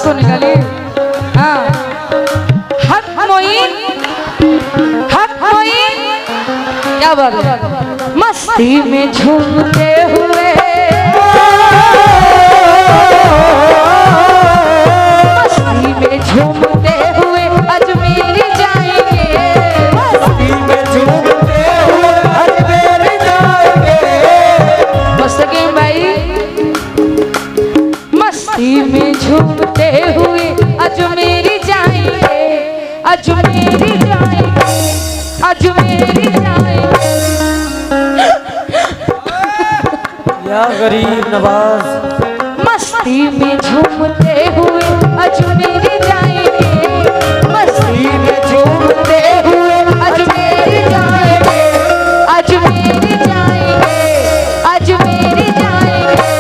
इसको निकालिए। हाँ, हक मोइन, हक मोइन, क्या बात है। मस्ती में झूमते हुए, मस्ती में झूमते हुए अजमेर जाएंगे, मस्ती में झूमते हुए अजमेर जाएंगे। मुस्तकीम भाई, मस्ती में झूमते हुए अजमेर जाएंगे, अजमेर जाएंगे, अजमेर जाएंगे। या गरीब नवाज, मस्ती में झूमते हुए अजमेर जाएंगे, मस्ती में झूमते हुए अजमेर जाएंगे, अजमेर जाएंगे, अजमेर जाएंगे।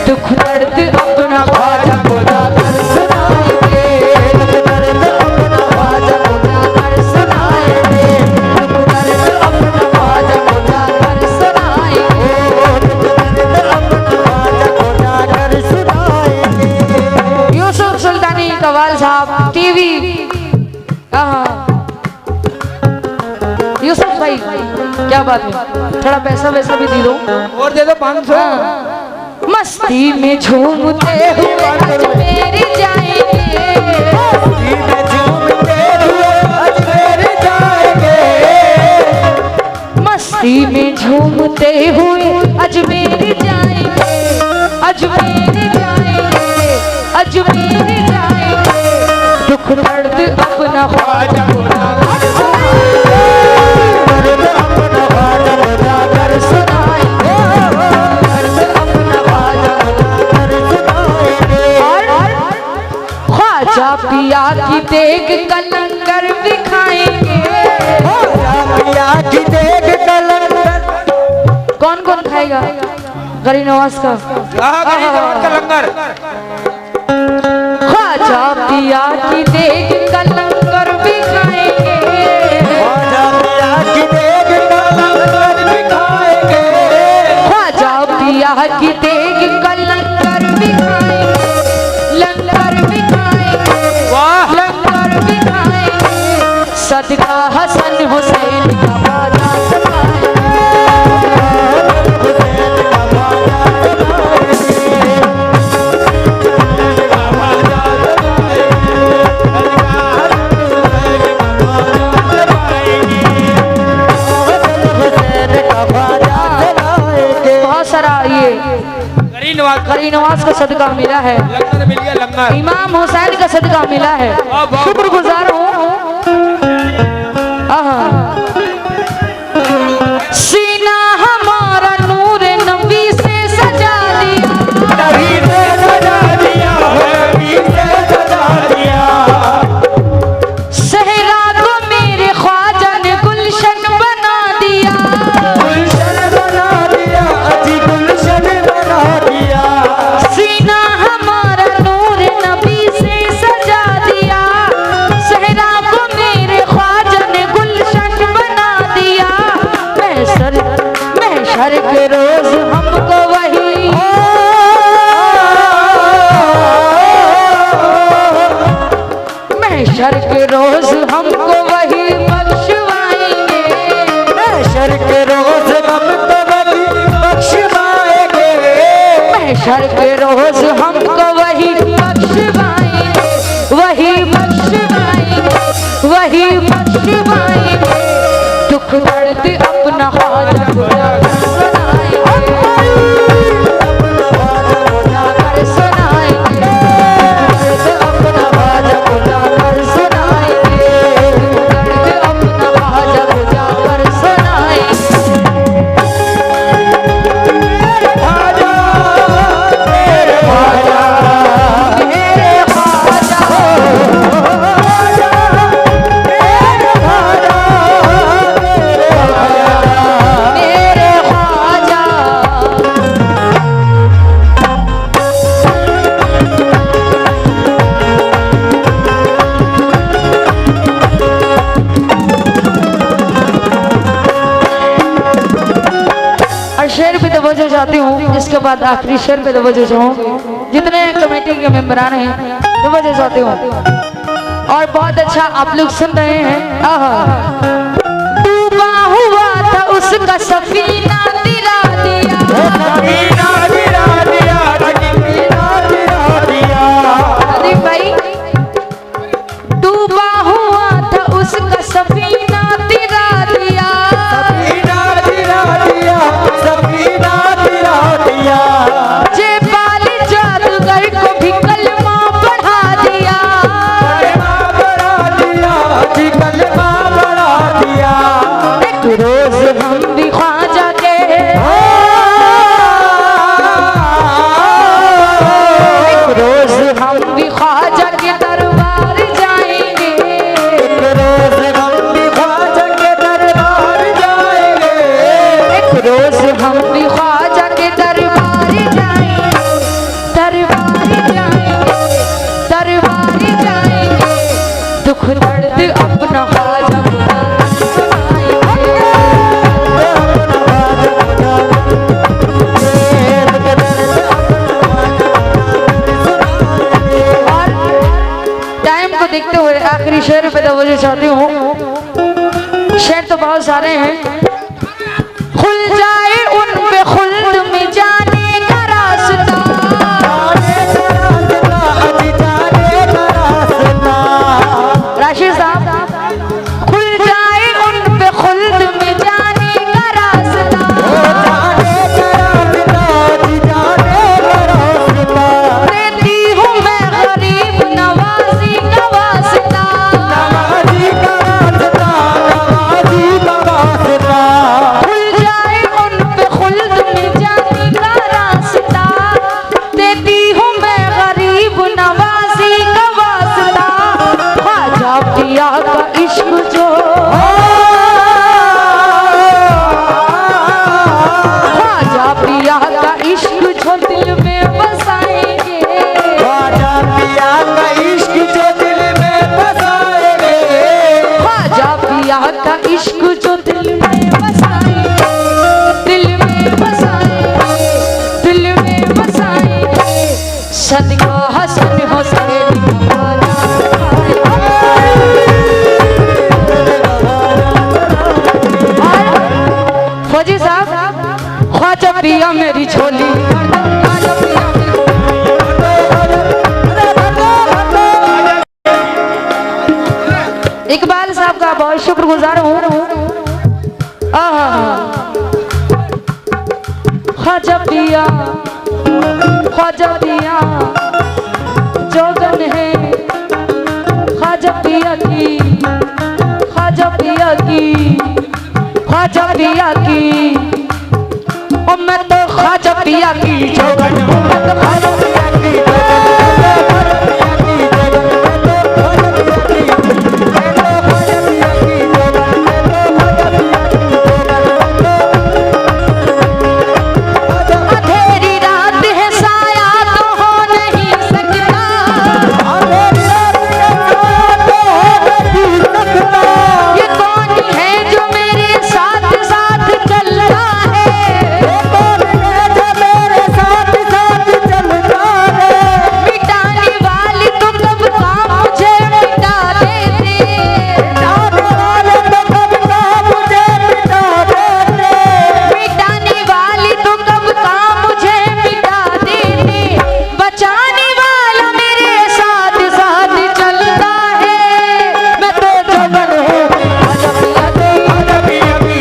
दुख दर्द अपना ख्वाजा को जाकर सुनाएंगे, दुख दर्द अपना ख्वाजा को जाकर सुनाएंगे, दुख दर्द अपना ख्वाजा को जाकर सुनाएंगे, यूसुफ सुल्तानी कवाल साहब टीवी। यूसुफ भाई क्या बात है, थोड़ा पैसा वैसा भी दे दो और दे दो 500। मस्ती में झूमते हुए अजमेर जाएंगे, मस्ती में झूमते हुए अजमेर जाएंगे, मस्ती में झूमते हुए अजमेर जाएंगे, अजमेर जाएंगे, अजमेर जाएंगे। दुख दर्द अपना ख्वाजा को जाकर सुनाएंगे, दर्द अपना ख्वाजा को जाकर सुनाएंगे, दर्द अपना ख्वाजा को जाकर सुनाएंगे। और ख्वाजा पिया की देख कलंगर भी खाएंगे, पिया की देख कलंगर। कौन कौन खाएगा गरीब नवाज का? का लंगर। ख्वाजा पिया की देख कलंगर भी खाएंगे, ख्वाजा पिया की देख कलंगर भी खाएंगे, ख्वाजा पिया की देख कलंगर भी खाएंगे, लंगर भी खाएंगे, वाह लंगर भी खाएंगे। सदका हसन हुसैन का बाजा सजाएंगे, हुसैन का बाजा गरीब नवाज का सदका मिला है, लंगर मिल गया लंगर। इमाम हुसैन का सदका मिला है, शुक्रगुजार हूँ। सीना हमारा नूर नबी से सजा दिया, नबी से सजा दिया, नबी से सजा दिया। सहरा को मेरे ख्वाजा ने गुलशन बना दिया, गुलशन बना दिया, अजी गुलशन बना दिया। सीना हमारा नूर नबी से सजा दिया, सहरा को मेरे ख्वाजा ने गुलशन बना दिया। महशर के रोज हमको वही, महशर के रोज हमको वही बख्शवाएंगे, महशर के रोज हमको वही बख्शवाएंगे, महशर के रोज हमको वही बख्शवाएंगे, वही बख्शवाएंगे, वही बख्शवाएंगे। दुख दर्द अपना ख्वाजा को जाकर सुनाएंगे, जाकर सुनाएंगे, दर्द अपना ख्वाजा को जाकर सुनाएंगे, दर्द अपना ख्वाजा को जाकर सुनाएंगे। ख्वाजा मेरे ख्वाजा, मेरे ख्वाजा हो, ख्वाजा मेरे ख्वाजा, मेरे ख्वाजा। और शेर पे तवज्जो चाहती हूँ, जिसके बाद आखिरी शेर पे तवज्जो चाहूँ। जितने कमेटी के मेंबरान हैं समझ जाते हो। और बहुत अच्छा आप लोग सुन रहे हैं। आहा, डूबा हुआ था उसका सफीना तिरा दिया, सफीना गिरा दिया, सफीना गिरा दिया। अरे भाई, डूबा हुआ था उसका सफीना तिरा दिया, सफीना गिरा दिया, सफीना गिरा दिया। जे बाली जादूगर को भी कलमा पढ़ा दिया, कलमा बढ़ा दिया, जी कलमा बढ़ा दिया। एक रोज हम भी ख्वाजा के, एक रोज हम भी ख्वाजा के दरबार जाएंगे, एक रोज हम भी ख्वाजा के दरबार जाएंगे। एक रोज हम भी ख्वाजा के दरबार जाएंगे, दरबार जाएंगे, दरबार जाएंगे, दुख दर्द अपना ख्वाजा को सुनाएंगे। और टाइम को देखते हुए आखिरी शेर पे तवज्जो चाहती हूँ। शेर तो बहुत सारे हैं। खुल जाए उन पे खुल्द में जाने का रास्ता, राशिद साहब, खुल जाए उन पे खुल्द में जाने का रास्ता, देती हूँ मैं गरीब नवाजी का वास्ता, खुल जाए उन पे खुल्द में जाने का रास्ता, देती हूँ मैं गरीब नवाजी का वास्ता। ख्वाजा पिया का इश्क जो, ख्वाजा पिया का इश्क जो दिल में बसाएंगे, ख्वाजा पिया का इश्क जो दिल में बसाएंगे। ख्वाजा पिया का इश्क जो दिल में बसाएंगे, दिल में बसाएंगे, दिल में बसाएंगे, सदका हसन हुसैन का फौजी साहब, ख्वाजा पिया मेरी झोली, ख्वाजा पिया इकबाल साहब का बहुत शुक्रगुजार हूँ। ख्वाजा पिया, ख्वाजा पिया जोगन है, ख्वाजा पिया की, ख्वाजा पिया की, ख्वाजा पिया की, और मैं तो ख्वाजा पिया की जोगन हूँ, मैं तो ख्वाजा पिया की अंधेरी रात है साया तो हो नहीं सकता, ये कौन है जो मेरे साथ साथ चल रहा है, मिटाने वाली तो कब काम मुझे मिटा देते, मिटाने वाली तो कब काम मुझे मिटा देते, बचाने वाला मेरे साथ साथ चलता है, मैं तो जोगन हूँ ख्वाजा पिया की,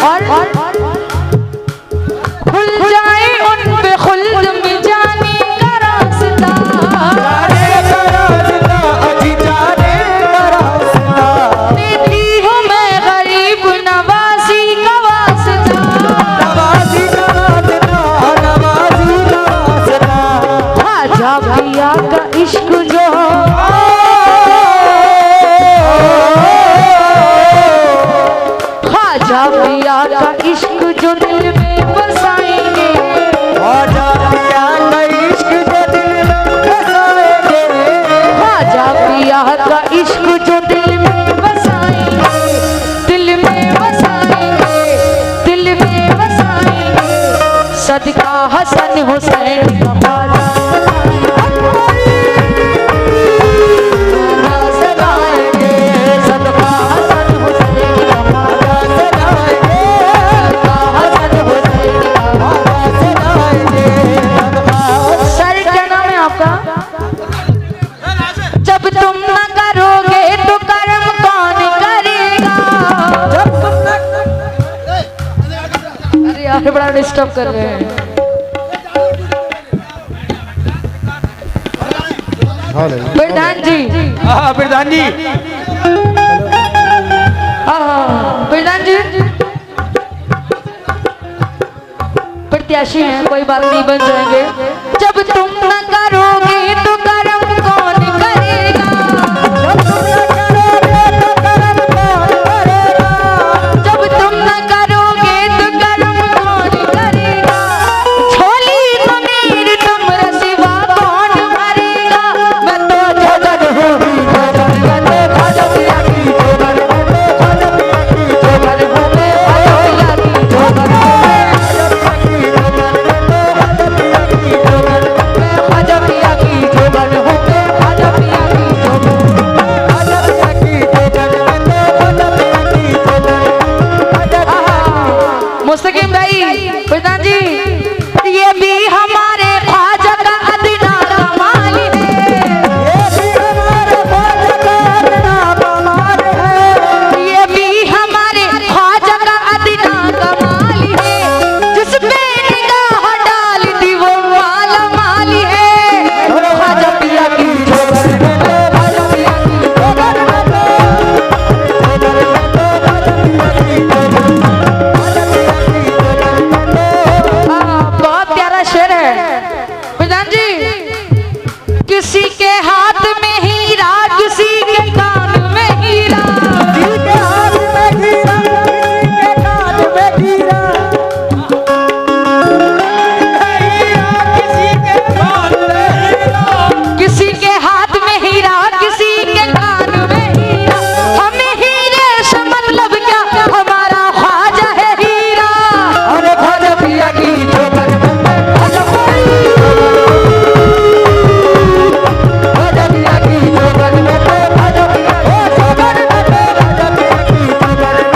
और खुल जाए उन पे खुल्द में जाने का रास्ता, देती हूँ मैं गरीब नवाजी का वास्ता, ख्वाजा पिया का इश्क जो, ख्वाजा पिया का इश्क जो दिल में बसाएंगे, ख्वाजा पिया का इश्क जो दिल में बसाएंगे। ख्वाजा पिया का इश्क जो दिल में बसाएंगे, दिल हसन हुसैन का बाजा सदाएंगे, सदका हसन हुसैन का बाजा सदाएंगे, सदका हसन हुसैन का बाजा सदाएंगे। सर क्या नाम है आपका? जब तुम न करोगे तो कर्म कौन करेगा? जब तुम न... अरे यार बड़ा डिस्टर्ब कर रहे हैं। प्रधान जी, हाँ प्रधान जी, प्रधान जी प्रत्याशी हैं, कोई बात नहीं, बन जाएंगे। जब तुम न करोगे तो कर्म कौन करेगा? जब तुम न करोगे तो कर्म कौन करेगा? झोली ज़मीर तुमरे सिवा कौन भरेगा? मैं तो जगत हूँ, जगत में खाजा पिया की जोगर हूँ, खाजा पिया की जोगर हूँ, खाजा पिया की जोगर हूँ, खाजा पिया की जोगर हूँ, खाजा पिया की जोगर हूँ। मुस्तकीम भाई, प्रधान जी, ये भी हमारे ख्वाजा का अदना कमाल है, ये भी हमारे ख्वाजा का अदना कमाल है, ये भी हमारे ख्वाजा का अदना कमाल है, जिस पे निगाह डाल दी वो वाला माल है। ख्वाजा पिया की जोगर है, ख्वाजा पिया की जोगर है, बहुत प्यारा शेर है प्रधान जी। किसी के हाथ में हीरा, किसी के कान में हीरा, किसी के हाथ में हीरा, किसी के कान में हीरा, किसी के हाथ में हीरा, किसी के कान में हीरा। हमें हीरे से मतलब क्या, हमारा ख्वाजा है हीरा। अरे ख्वाजा पिया की जोगर में, ख्वाजा पिया की जोगर में, ख्वाजा पिया की जोगर में, ख्वाजा पिया की जोगर में,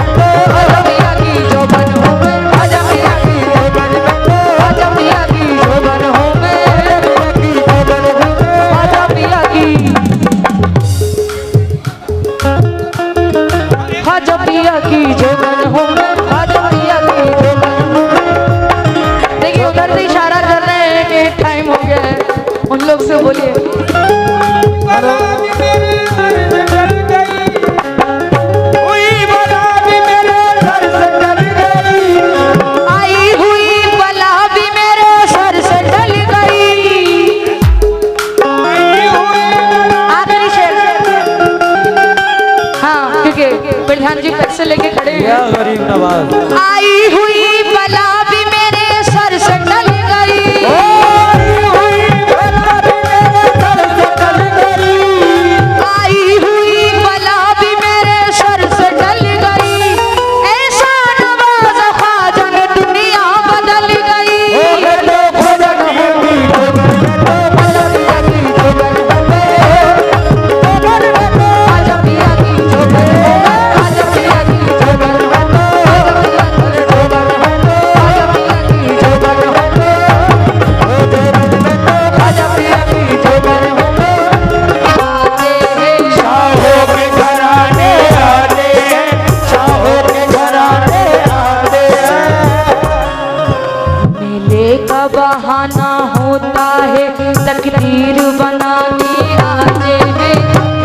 ख्वाजा पिया की जोगर हूँ मैं, ख्वाजा पिया की जोगर में, ख्वाजा पिया की जोगर हूँ मैं, ख्वाजा पिया की, ख्वाजा पिया की जोगर हूँ मैं, ख्वाजा पिया की जोगर हूँ। देखिए उधर से इशारा कर रहे हैं कि टाइम हो गया है, उन लोग से बोलिए। आई हुई बला भी मेरे सर से टल गई। आखिरी शेर, हाँ क्योंकि प्रधान जी पैसे लेके खड़े हैं। गरीब नवाज, आई हुई बला भी मेरे सर से टल गई, आई हुई बला भी मेरे सर से टल गई। ऐसा नवाज ख्वाजा ने दुनिया बदल गई। ख्वाजा पिया की जोगर में, ख्वाजा पिया की जोगर में, ख्वाजा पिया की जोगर में, ख्वाजा पिया की जोगर में, ख्वाजा पिया की जोगर में, ख्वाजा पिया की जोगर में। शाहों के घराने आते हैं, शाहों के घराने आते हैं। मेले का बहाना होता है, तकदीर बनाने आते हैं,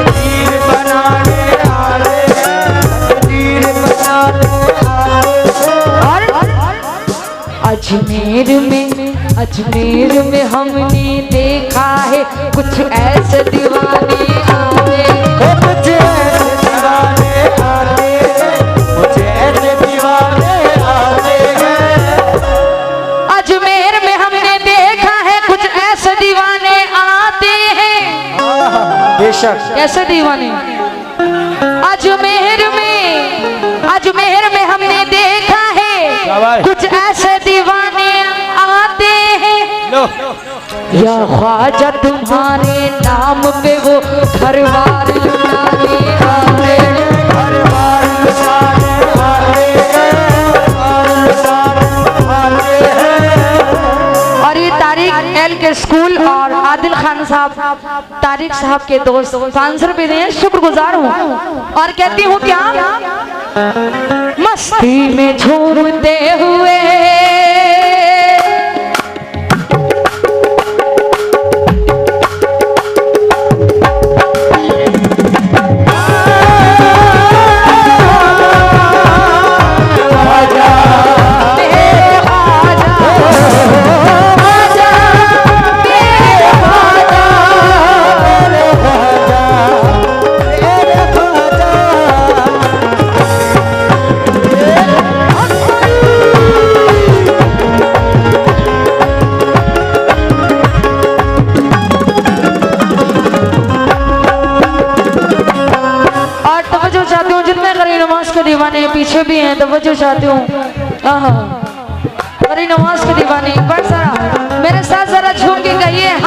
तीर बनाने आते हैं, तीर बनाने आते हैं। और अजमेर में हमने देखा है कुछ ऐसे दीवाने आते हैं। कुछ ऐसे दीवाने आते हैं, कुछ ऐसे दीवाने आते हैं। अजमेर में हमने देखा है कुछ ऐसे दीवाने आते हैं। बेशक कैसे दीवाने? अजमेर में हमने देखा है शाबाश। कुछ ऐसे दीवाने आते हैं। या ख्वाजा तुम्हारे नाम पे वो घर बार लुटाने आते हैं। घर बार लुटाने आते हैं, आते हैं। और ये तारिक एल के स्कूल और आदिल खान साहब तारिक साहब के दोस्त 500 रुपए दिए, शुक्रगुजार हूँ। और कहती हूँ क्या, मस्ती में झूमते हुए दीवाने पीछे भी हैं, तवज्जो चाहती हूँ। करी नमाज के दीवाने एक बार जरा मेरे साथ जरा झूम के कहिए।